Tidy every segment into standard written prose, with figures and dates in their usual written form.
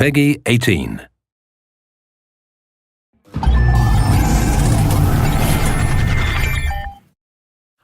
Peggy 18.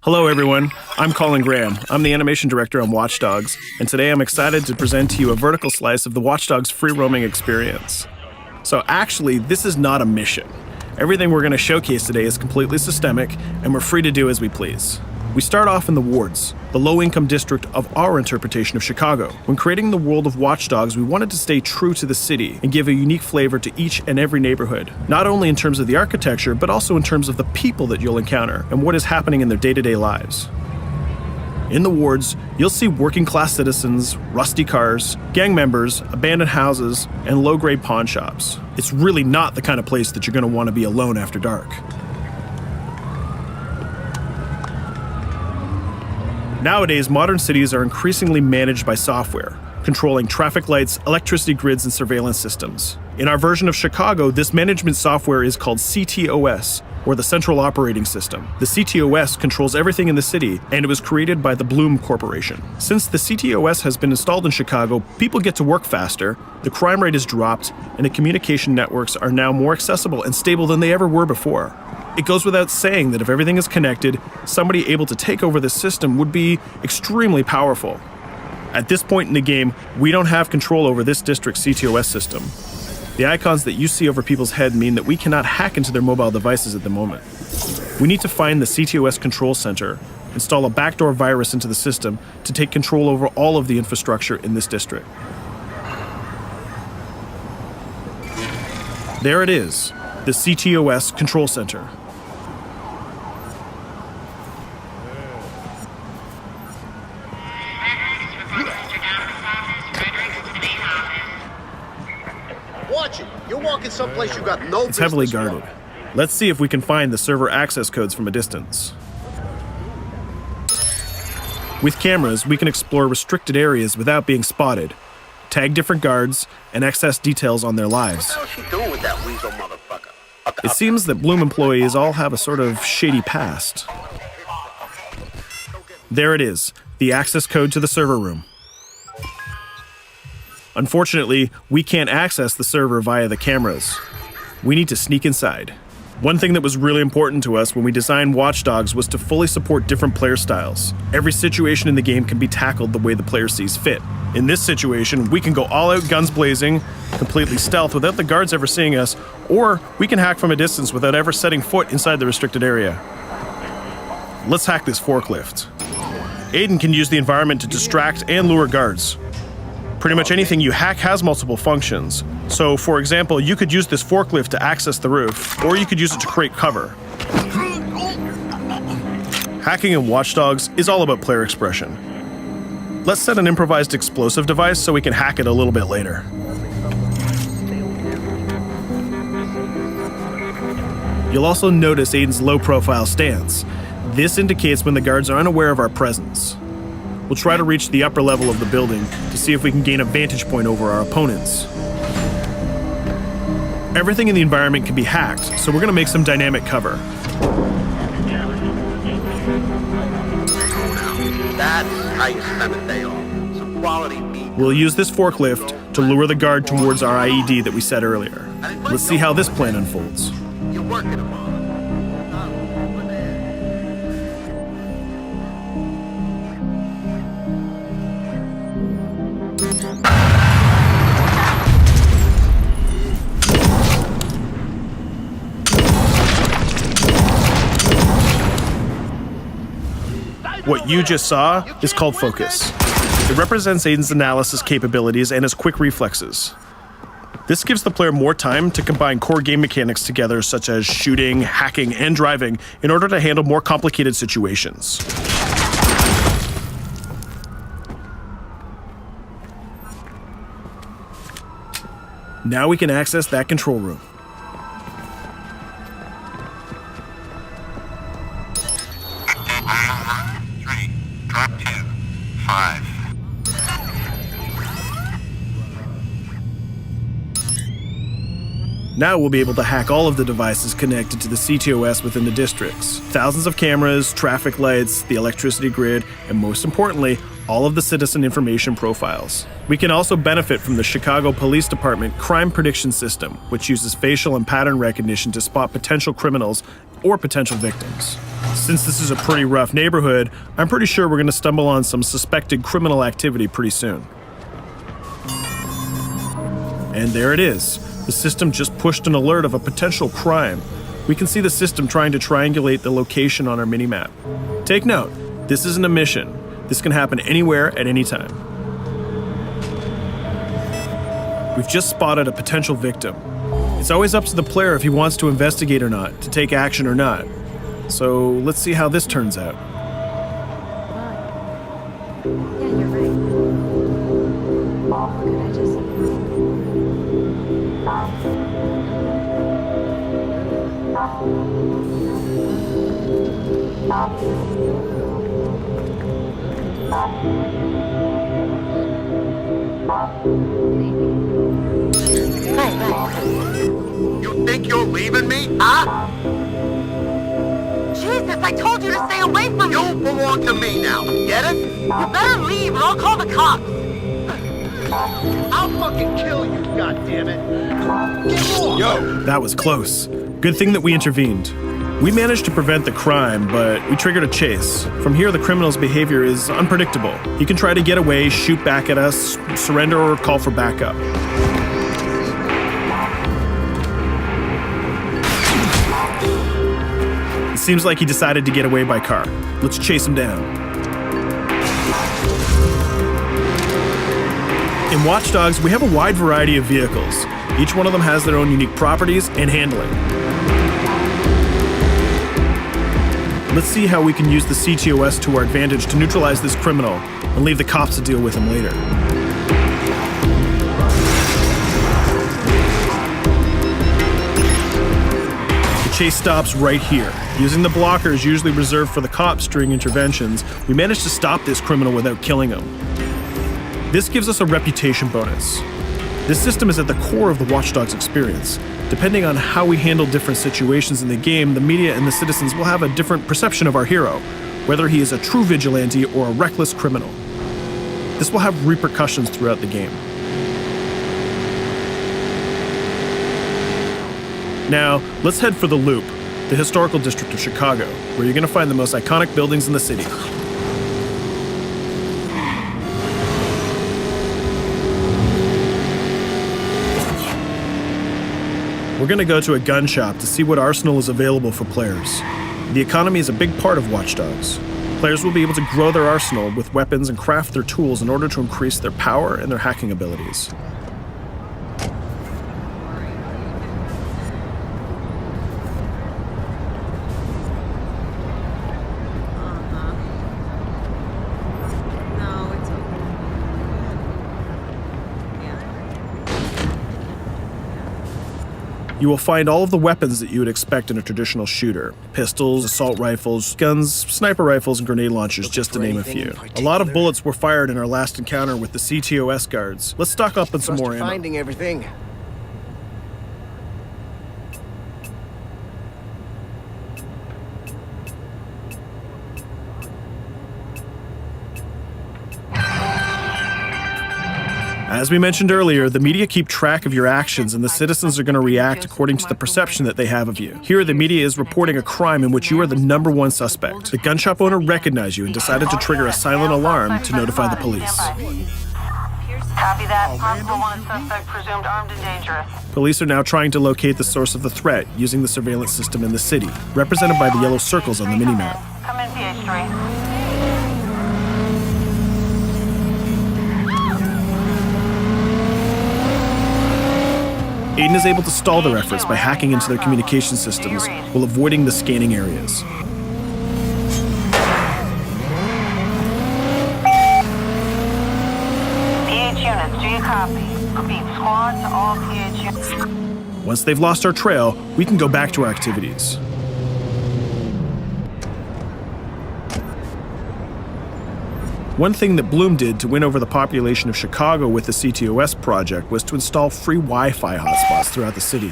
Hello everyone, I'm Colin Graham. I'm the animation director on Watch Dogs, and today I'm excited to present to you a vertical slice of the Watch Dogs free roaming experience. So actually, this is not a mission. Everything we're going to showcase today is completely systemic, and we're free to do as we please. We start off in the wards, the low-income district of our interpretation of Chicago. When creating the world of Watch Dogs, we wanted to stay true to the city and give a unique flavor to each and every neighborhood, not only in terms of the architecture, but also in terms of the people that you'll encounter and what is happening in their day-to-day lives. In the wards, you'll see working-class citizens, rusty cars, gang members, abandoned houses, and low-grade pawn shops. It's really not the kind of place that you're going to want to be alone after dark. Nowadays, modern cities are increasingly managed by software, controlling traffic lights, electricity grids, and surveillance systems. In our version of Chicago, this management software is called CTOS, or the Central Operating System. The CTOS controls everything in the city, and it was created by the Bloom Corporation. Since the CTOS has been installed in Chicago, people get to work faster, the crime rate has dropped, and the communication networks are now more accessible and stable than they ever were before. It goes without saying that if everything is connected, somebody able to take over the system would be extremely powerful. At this point in the game, we don't have control over this district's CTOS system. The icons that you see over people's head mean that we cannot hack into their mobile devices at the moment. We need to find the CTOS control center, install a backdoor virus into the system to take control over all of the infrastructure in this district. There it is, the CTOS control center. Watch it. You're walking someplace you got no business. It's heavily guarded. Let's see if we can find the server access codes from a distance. With cameras, we can explore restricted areas without being spotted, tag different guards, and access details on their lives. What the hell is she doing with that weasel motherfucker? It seems that Bloom employees all have a sort of shady past. There it is, the access code to the server room. Unfortunately, we can't access the server via the cameras. We need to sneak inside. One thing that was really important to us when we designed Watch Dogs was to fully support different player styles. Every situation in the game can be tackled the way the player sees fit. In this situation, we can go all out guns blazing, completely stealth without the guards ever seeing us, or we can hack from a distance without ever setting foot inside the restricted area. Let's hack this forklift. Aiden can use the environment to distract and lure guards. Pretty much anything you hack has multiple functions. So, for example, you could use this forklift to access the roof, or you could use it to create cover. Hacking in Watch Dogs is all about player expression. Let's set an improvised explosive device so we can hack it a little bit later. You'll also notice Aiden's low-profile stance. This indicates when the guards are unaware of our presence. We'll try to reach the upper level of the building to see if we can gain a vantage point over our opponents. Everything in the environment can be hacked, so we're going to make some dynamic cover. That's how you spend a day off. Some quality meat. We'll use this forklift to lure the guard towards our IED that we set earlier. Let's see how this plan unfolds. You're working them on. What you just saw is called focus. It represents Aiden's analysis capabilities and his quick reflexes. This gives the player more time to combine core game mechanics together, such as shooting, hacking, and driving, in order to handle more complicated situations. Now we can access that control room. Drop 2, 5. Now we'll be able to hack all of the devices connected to the CTOS within the districts. Thousands of cameras, traffic lights, the electricity grid, and most importantly, all of the citizen information profiles. We can also benefit from the Chicago Police Department Crime Prediction System, which uses facial and pattern recognition to spot potential criminals or potential victims. Since this is a pretty rough neighborhood, I'm pretty sure we're going to stumble on some suspected criminal activity pretty soon. And there it is. The system just pushed an alert of a potential crime. We can see the system trying to triangulate the location on our minimap. Take note, this isn't a mission. This can happen anywhere at any time. We've just spotted a potential victim. It's always up to the player if he wants to investigate or not, to take action or not. So let's see how this turns out. Yeah, you're right. Could I just... You think you're leaving me? Huh? Jesus, I told you to stay away from me! You belong to me now. Get it? You better leave or I'll call the cops! I'll fucking kill you, goddammit. Get off! Yo! That was close. Good thing that we intervened. We managed to prevent the crime, but we triggered a chase. From here, the criminal's behavior is unpredictable. He can try to get away, shoot back at us, surrender, or call for backup. It seems like he decided to get away by car. Let's chase him down. In Watch Dogs, we have a wide variety of vehicles. Each one of them has their own unique properties and handling. Let's see how we can use the CTOS to our advantage to neutralize this criminal and leave the cops to deal with him later. The chase stops right here. Using the blockers usually reserved for the cops during interventions, we managed to stop this criminal without killing him. This gives us a reputation bonus. This system is at the core of the Watch Dogs experience. Depending on how we handle different situations in the game, the media and the citizens will have a different perception of our hero, whether he is a true vigilante or a reckless criminal. This will have repercussions throughout the game. Now, let's head for the Loop, the historical district of Chicago, where you're going to find the most iconic buildings in the city. We're going to go to a gun shop to see what arsenal is available for players. The economy is a big part of Watch Dogs. Players will be able to grow their arsenal with weapons and craft their tools in order to increase their power and their hacking abilities. No, it's okay. You will find all of the weapons that you would expect in a traditional shooter. Pistols, assault rifles, guns, sniper rifles, and grenade launchers, just to name a few. A lot of bullets were fired in our last encounter with the CTOS guards. Let's stock up on some more ammo. Finding everything. As we mentioned earlier, the media keep track of your actions and the citizens are going to react according to the perception that they have of you. Here, the media is reporting a crime in which you are the #1 suspect. The gun shop owner recognized you and decided to trigger a silent alarm to notify the police. Copy that. Possible wanted suspect presumed armed and dangerous. Police are now trying to locate the source of the threat using the surveillance system in the city, represented by the yellow circles on the minimap. Come in, PH3. Aiden is able to stall their efforts by hacking into their communication systems while avoiding the scanning areas. PH units, do you copy? Repeat, squad to all PH units. Once they've lost our trail, we can go back to our activities. One thing that Bloom did to win over the population of Chicago with the CTOS project was to install free Wi-Fi hotspots throughout the city.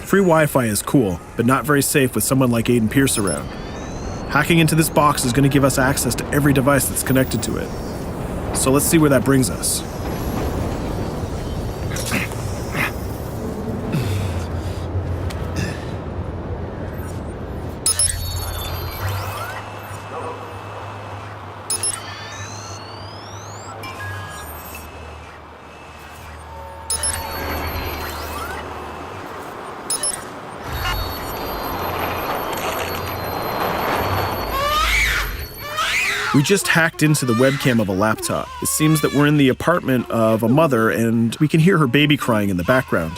Free Wi-Fi is cool, but not very safe with someone like Aiden Pierce around. Hacking into this box is going to give us access to every device that's connected to it. So let's see where that brings us. We just hacked into the webcam of a laptop. It seems that we're in the apartment of a mother and we can hear her baby crying in the background.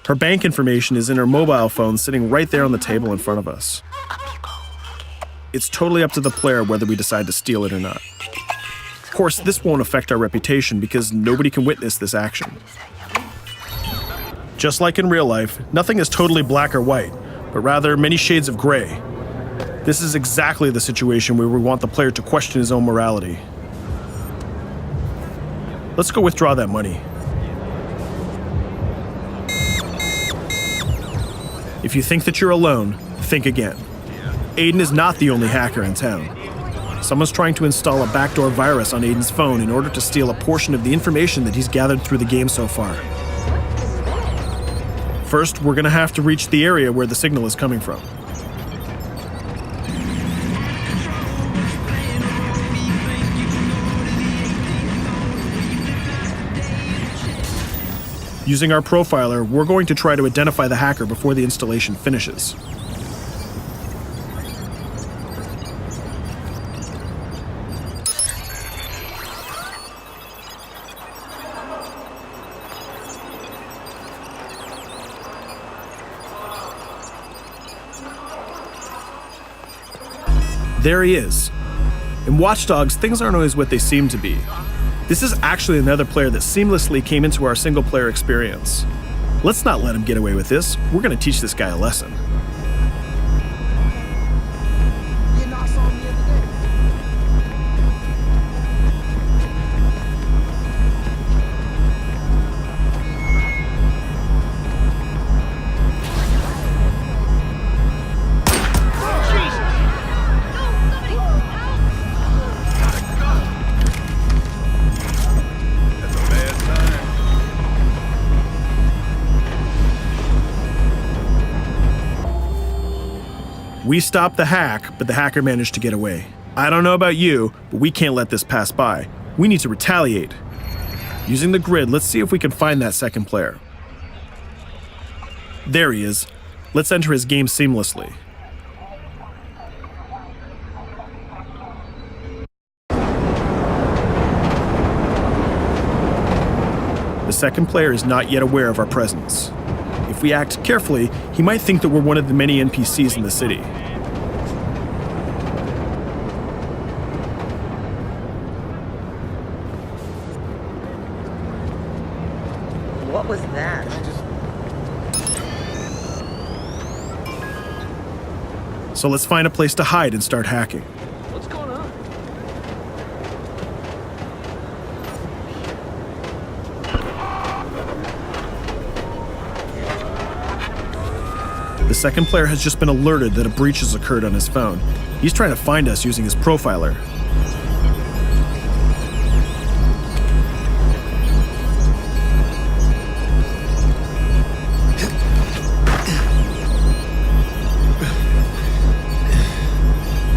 Her bank information is in her mobile phone sitting right there on the table in front of us. It's totally up to the player whether we decide to steal it or not. Of course, this won't affect our reputation because nobody can witness this action. Just like in real life, nothing is totally black or white, but rather many shades of gray. This is exactly the situation where we want the player to question his own morality. Let's go withdraw that money. If you think that you're alone, think again. Aiden is not the only hacker in town. Someone's trying to install a backdoor virus on Aiden's phone in order to steal a portion of the information that he's gathered through the game so far. First, we're gonna have to reach the area where the signal is coming from. Using our profiler, we're going to try to identify the hacker before the installation finishes. There he is. In Watch Dogs, things aren't always what they seem to be. This is actually another player that seamlessly came into our single-player experience. Let's not let him get away with this. We're going to teach this guy a lesson. We stopped the hack, but the hacker managed to get away. I don't know about you, but we can't let this pass by. We need to retaliate. Using the grid, let's see if we can find that second player. There he is. Let's enter his game seamlessly. The second player is not yet aware of our presence. If we act carefully, he might think that we're one of the many NPCs in the city. What was that? So let's find a place to hide and start hacking. What's going on? The second player has just been alerted that a breach has occurred on his phone. He's trying to find us using his profiler.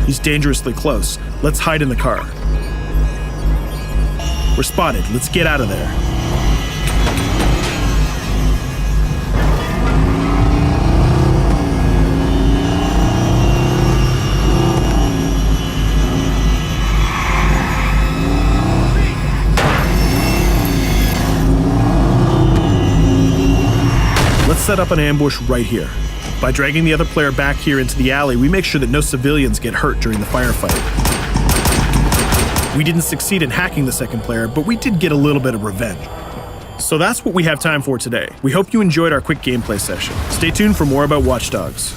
He's dangerously close. Let's hide in the car. We're spotted. Let's get out of there. Let's set up an ambush right here. By dragging the other player back here into the alley, we make sure that no civilians get hurt during the firefight. We didn't succeed in hacking the second player, but we did get a little bit of revenge. So that's what we have time for today. We hope you enjoyed our quick gameplay session. Stay tuned for more about Watch Dogs.